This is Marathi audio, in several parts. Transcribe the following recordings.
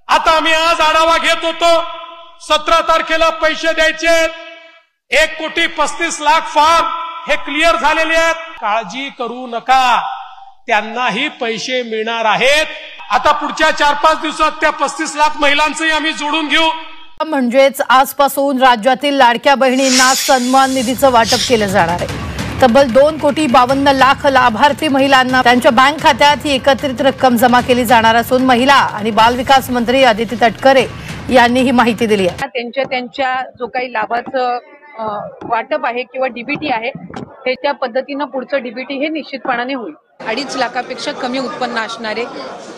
आता आम्ही आज आढावा घेत होतो, 17 तारखेला पैसे द्यायचे 1,35,00,000 फॉर्म हे क्लिअर झालेले आहेत. काळजी करू नका, त्यांनाही पैसे मिळणार आहेत. आता पुढच्या 4-5 दिवसात त्या 35,00,000 महिलांचंही आम्ही जोडून घेऊ. म्हणजेच आजपासून राज्यातील लाडक्या बहिणींना सन्मान निधीचं वाटप केलं जाणार आहे. तब्बल 2,52,00,000 लाभार्थी महिलांना त्यांच्या बँक खात्यात ही एकत्रित रक्कम जमा केली जाणार असून महिला आणि बाल विकास मंत्री अदिती तटकरे यांनी ही माहिती दिली आहे. त्यांच्या जो काही लाभाचं वाटप आहे किंवा डीबीटी आहे हे त्या पद्धतीनं पुढचं डीबीटी हे निश्चितपणाने होईल. 2.5 लाखापेक्षा कमी उत्पन्न असणारे,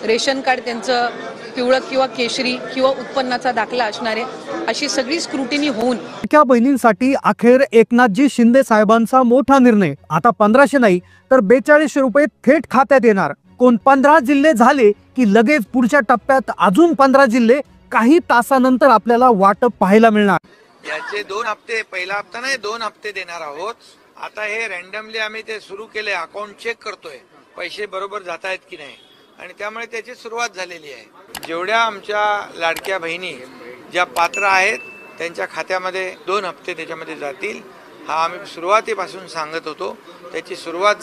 रेशन कार्ड त्यांचं पिवळं किंवा केशरी किंवा उत्पन्नाचा दाखला असणारे, अशी सगळी स्क्रुटिनी होऊन लाडक्या बहिणींसाठी अखेर एकनाथजी शिंदे साहेबांचा मोठा निर्णय. आता 1500 नाही तर 4200 रुपये थेट खात्यात येणार. 15 जिल्हे झाले की लगेच पुढच्या टप्प्यात अजून 15 जिल्हे काही तासानंतर आपल्याला वाटप पाहायला मिळणार. याचे 2 हप्ते, पहिला हप्ता नाही 2 हप्ते देणार आहोत. आता हे रॅन्डमली आम्ही ते सुरू केले, अकाउंट चेक करतोय पैसे बरोबर जात आहेत की नाही, आणि त्यामुळे त्याची सुरुवात झालेली आहे. जेवढ्या आमच्या लाडक्या बहिणी ज्या पात्र आहेत त्यांच्या खात्यामध्ये 2 हप्ते त्याच्यामध्ये जातील, हा आम्ही सुरुवातीपासून सांगत होतो. त्याची सुरुवात.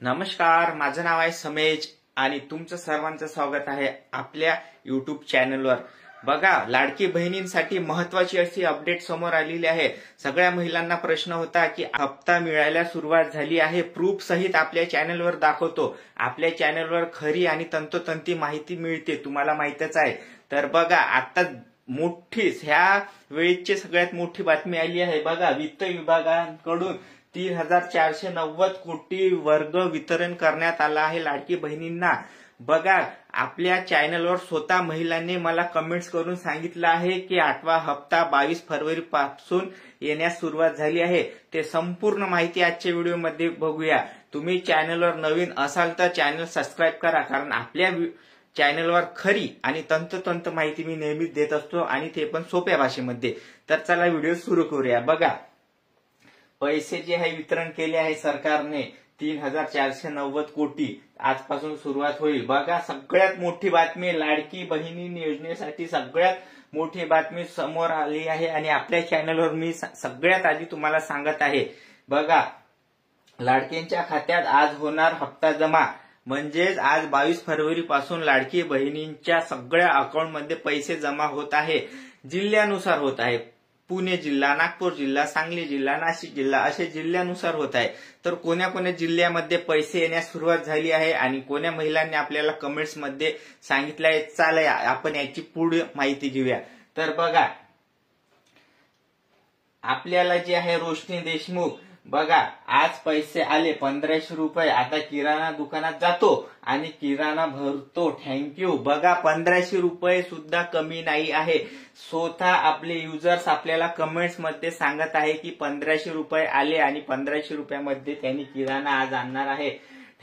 नमस्कार, माझं नाव आहे समेज आणि तुमचं सर्वांचं स्वागत आहे आपल्या युट्यूब चॅनलवर. बघा, लाडकी बहिणींसाठी महत्वाची अशी अपडेट समोर आलेली आहे. सगळ्या महिलांना प्रश्न होता की हप्ता मिळायला सुरुवात झाली आहे. प्रूफ सहित आपल्या चॅनलवर दाखवतो. आपल्या चॅनलवर खरी आणि तंतोतंती माहिती मिळते, तुम्हाला माहितच आहे. तर बघा, आता मोठीच ह्या वेळेची सगळ्यात मोठी बातमी आली आहे. बघा, वित्त विभागाकडून 3,490 कोटी वर्ग वितरण करण्यात आलं आहे लाडकी बहिणींना. बघा, आपल्या चॅनलवर स्वतः महिलांनी मला कमेंट्स करून सांगितलं आहे की 8वा हप्ता 22 फरवरी पासून येण्यास सुरुवात झाली आहे. ते संपूर्ण माहिती आजच्या व्हिडिओमध्ये बघूया. तुम्ही चॅनलवर नवीन असाल तर चॅनल सबस्क्राईब करा, कारण आपल्या चॅनलवर खरी आणि तंतोतंत माहिती मी नेहमीच देत असतो, आणि ते पण सोप्या भाषेमध्ये. तर चला व्हिडिओ सुरू करूया. बघा, पैसे जे आहे वितरण केले आहे सरकारने 3,490 कोटी, आजपासून सुरुवात होईल. बघा, सगळ्यात मोठी बातमी लाडकी बहिणी योजनेसाठी सगळ्यात मोठी बातमी समोर आली आहे, आणि आपल्या चॅनलवर मी सगळ्यात आधी तुम्हाला सांगत आहे. बघा, लाडक्यांच्या खात्यात आज होणार हप्ता जमा. म्हणजेच आज 22 फरवरी पासून लाडकी बहिणींच्या सगळ्या अकाउंटमध्ये पैसे जमा होत आहे. जिल्ह्यानुसार होत आहे. पुणे जिल्हा, नागपूर जिल्हा, सांगली जिल्हा, नाशिक जिल्हा असे जिल्ह्यानुसार होत आहे. तर कोण्या कोण्या जिल्ह्यामध्ये पैसे येण्यास सुरुवात झाली आहे आणि कोण्या महिलांनी आपल्याला कमेंट्स मध्ये सांगितलं आहे, चालय आपण याची पुढे माहिती घेऊया. तर बघा, आपल्याला जे आहे रोशनी देशमुख, बघा, आज पैसे आले 1500 रुपये. आता किराणा दुकानात जातो आणि किराणा भरतो. थँक्यू. बघा, 1500 रुपये सुद्धा कमी नाही आहे. स्वतः आपले युजर्स आपल्याला कमेंट्स मध्ये सांगत आहे की 1500 रुपये आले आणि 1500 रुपयामध्ये त्यांनी किराणा आज आणणार आहे.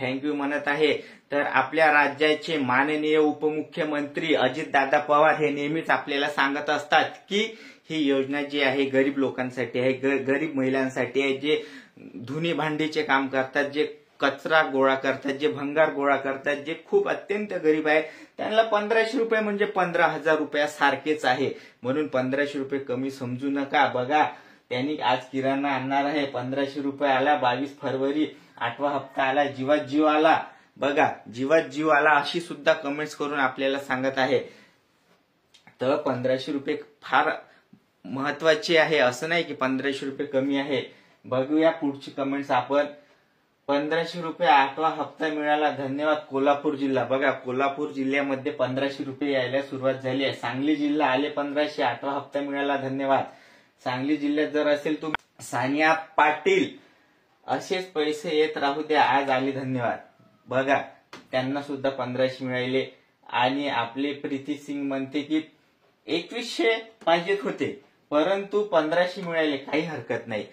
थँक्यू म्हणत आहे. तर आपल्या राज्याचे माननीय उपमुख्यमंत्री अजितदादा पवार हे नेहमीच आपल्याला सांगत असतात की ही योजना जी आहे गरीब लोकांसाठी आहे, गरीब महिलांसाठी आहे, जे धुनी भांडीचे काम करतात, जे कचरा गोळा करतात, जे भंगार गोळा करतात, जे खूप अत्यंत गरीब आहे, त्यांना 1500 रुपये म्हणजे 15,000 रुपयासारखेच आहे. म्हणून 1500 रुपये कमी समजू नका. बघा, त्यांनी आज किराणा आणणार आहे. 1500 रुपये आला. 22 फरवरी 8वा हप्ता आला. जीवात जीव आला. बघा, जीवात जीव आला अशी सुद्धा कमेंट्स करून आपल्याला सांगत आहे. तर 1500 रुपये फार महत्वाचे आहे, असं नाही की 1500 रुपये कमी आहे. बघूया पुढची कमेंट्स आपण. 1500 रुपये 8वा हप्ता मिळाला, धन्यवाद. कोल्हापूर जिल्हा, बघा, कोल्हापूर जिल्ह्यामध्ये 1500 रुपये यायला सुरुवात झाली आहे. सांगली जिल्हा आले 1500, 8वा हप्ता मिळाला, धन्यवाद. सांगली जिल्ह्यात जर असेल तुम्ही, सानिया पाटील, असेच पैसे येत राहू द्या, आज आले, धन्यवाद. बघा, त्यांना सुद्धा 1500 मिळाले. आणि आपले प्रीती सिंग म्हणते की 2100 पाहिजेत होते परंतु 1500 मिळाले, काही हरकत नाही.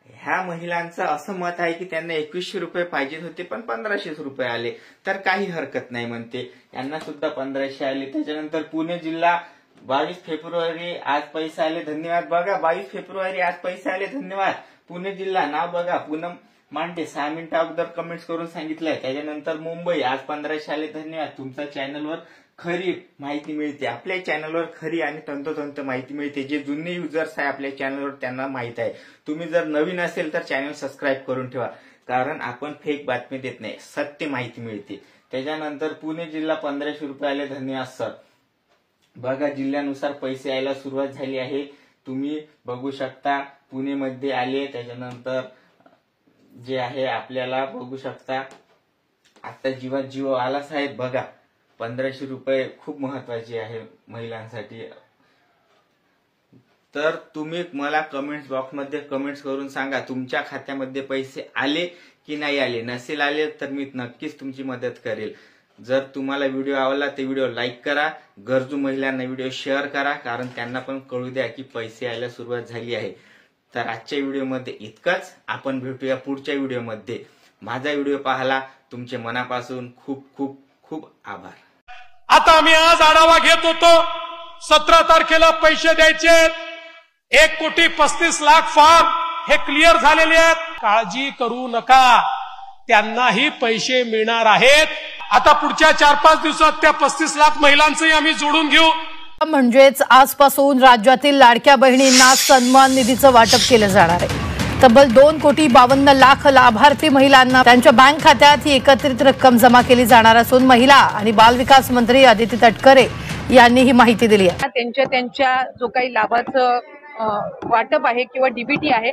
ह्या महिलांचं असं मत आहे की त्यांना 2100 रुपये पाहिजेत होते पण 1500 रुपये आले, तर काही हरकत नाही म्हणते. यांना सुद्धा 1500 आले. त्याच्यानंतर पुणे जिल्हा 22 फेब्रुवारी आज पैसे आले, धन्यवाद. बघा, 22 फेब्रुवारी आज पैसे आले, धन्यवाद. पुणे जिल्हा, नाव बघा, पूनम मांडे 6 मिनिटं अगोदर कमेंट्स करून सांगितलंय. त्याच्यानंतर मुंबई आज 1500 आले, धन्यवाद. तुमच्या चॅनलवर खरी माहिती मिळते. आपल्या चॅनलवर खरी आणि तंतोतंत माहिती मिळते. जे जुने युजर्स आहे आपल्या चॅनलवर त्यांना माहित आहे. तुम्ही जर नवीन असेल तर चॅनल सबस्क्राईब करून ठेवा, कारण आपण फेक बातमी देत नाही, सत्य माहिती मिळते. त्याच्यानंतर पुणे जिल्हा 1500 रुपयाला धन्यवाद सर. बघा जिल्ह्यानुसार पैसे यायला सुरुवात झाली आहे. तुम्ही बघू शकता पुणे मध्ये आले. त्याच्यानंतर जे आहे आपल्याला बघू शकता आता जीवात जीव आला साहेब. बघा 1500 रुपये खूप महत्वाचे आहे महिलांसाठी. तर तुम्ही मला कमेंट्स बॉक्समध्ये कमेंट्स करून सांगा तुमच्या खात्यामध्ये पैसे आले की नाही आले. नसेल आले तर मी नक्कीच तुमची मदत करेल. जर तुम्हाला व्हिडिओ आवडला तर व्हिडिओ लाईक करा. गरजू महिलांना व्हिडिओ शेअर करा, कारण त्यांना पण कळू द्या की पैसे यायला सुरुवात झाली आहे. तर आजच्या व्हिडिओमध्ये इतकंच. आपण भेटूया पुढच्या व्हिडिओमध्ये. माझा व्हिडिओ पाहायला तुमचे मनापासून खूप खूप खूप आभार. आता आम्ही आज आढावा घेत होतो. 17 तारखेला पैसे द्यायचे 1,35,00,000 फॉर्म हे क्लिअर झालेले आहेत. काळजी करू नका, त्यांनाही पैसे मिळणार आहेत. आता पुढच्या 4-5 दिवसात त्या 35 लाख महिलांचंही आम्ही जोडून घेऊ. म्हणजेच आजपासून राज्यातील लाडक्या बहिणींना सन्मान निधीचं वाटप केलं जाणार आहे. तब्बल 2,52,00,000 लाभार्थी महिलांना त्यांच्या बँक खात्यात ही एकत्रित रक्कम जमा केली जाणार असून महिला आणि बालविकास मंत्री अदिती तटकरे यांनी ही माहिती दिली आहे. त्यांच्या जो काही लाभाचं वाटप आहे किंवा डीबीटी आहे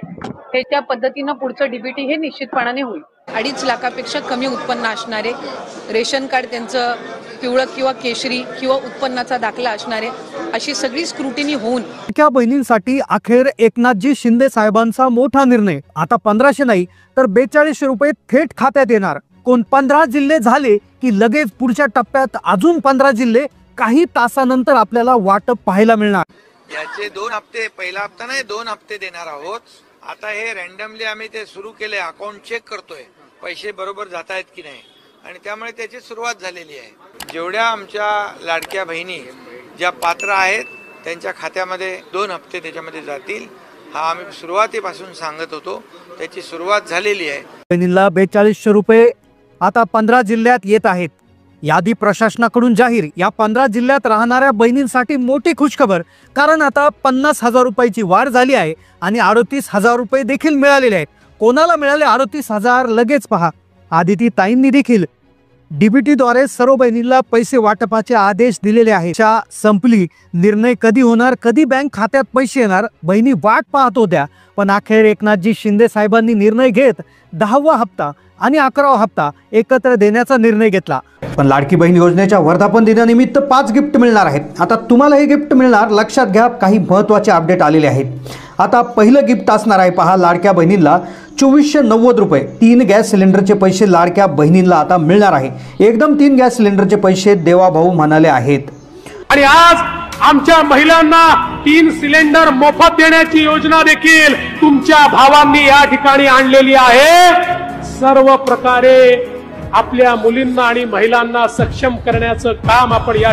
हे त्या पद्धतीनं पुढचं डीबीटी हे निश्चितपणाने होईल. 2.5 लाखापेक्षा कमी उत्पन्न असणारे, रेशन कार्ड त्यांचं पिवळं किंवा केशरी किंवा उत्पन्नाचा दाखला असणारे, अशी सगळी स्क्रुटिनी होऊन लाडक्या बहिणींसाठी अखेर एकनाथजी शिंदे साहेबांचा मोठा निर्णय. आता 1500 नाही तर 4200 रुपये थेट खात्यात येणार. कोण 15 जिल्हे झाले की लगेच पुढच्या टप्प्यात अजून 15 जिल्हे काही तासानंतर आपल्याला वाटप पाहायला मिळणार. याचे 2 हप्ते, पहिला हप्ता नाही 2 हप्ते देणार आहोत. आता हे रॅन्डमली आम्ही ते सुरू केले. अकाउंट चेक करतोय पैसे बरोबर जात आहेत की नाही, आणि त्यामुळे त्याची सुरुवात झालेली आहे. जेवढ्या आमच्या लाडक्या बहिणी ज्या पात्र आहेत त्यांच्या खात्यामध्ये 2 हप्ते त्याच्यामध्ये जातील. हा आम्ही सुरुवातीपासून सांगत होतो, त्याची सुरुवात झालेली आहे. बहिणींना 4200 रुपये आता 15 जिल्ह्यात येत आहेत. यादी प्रशासनाकडून जाहीर. या 15 जिल्ह्यात राहणाऱ्या बहिणींसाठी मोठी खुशखबर, कारण आता 50,000 रुपयाची वाढ झाली आहे आणि 38,000 रुपये देखील मिळालेले आहेत. कोणाला मिळाले 38,000 लगेच पहा. आदिती ताईंनी देखील डीबीटीद्वारे सर्व बहिणींना पैसे वाटपाचे आदेश दिलेले आहेत. संपली. निर्णय कधी होणार, कधी बँक खात्यात पैसे येणार, बहिणी वाट पाहत होत्या. पण अखेर एकनाथजी शिंदे साहेबांनी निर्णय घेत 10वा हप्ता आणि 11वा हप्ता एकत्र देण्याचा निर्णय घेतला. पण लाडकी बहीण योजनेच्या वर्धापन दिनानिमित्त 5 गिफ्ट मिळणार आहेत. आता तुम्हाला हे गिफ्ट मिळणार. लक्षात घ्या, काही महत्त्वाचे अपडेट आलेले आहेत. आता पहिलं गिफ्ट असणार आहे पहा, लाडक्या बहिणींना 2490 रुपये 3 गॅस सिलेंडरचे पैसे लाडक्या बहिणींना आता मिळणार आहे. एकदम 3 गॅस सिलेंडरचे पैसे देवाभाऊ म्हणाले आहेत. आणि आज आमच्या महिलांना 3 सिलेंडर मोफत देण्याची योजना देखील तुमच्या भावांनी या ठिकाणी आणलेली आहे. सर्व प्रकारे आपल्या मुलींना आणि महिलांना सक्षम करण्याचं काम आपण या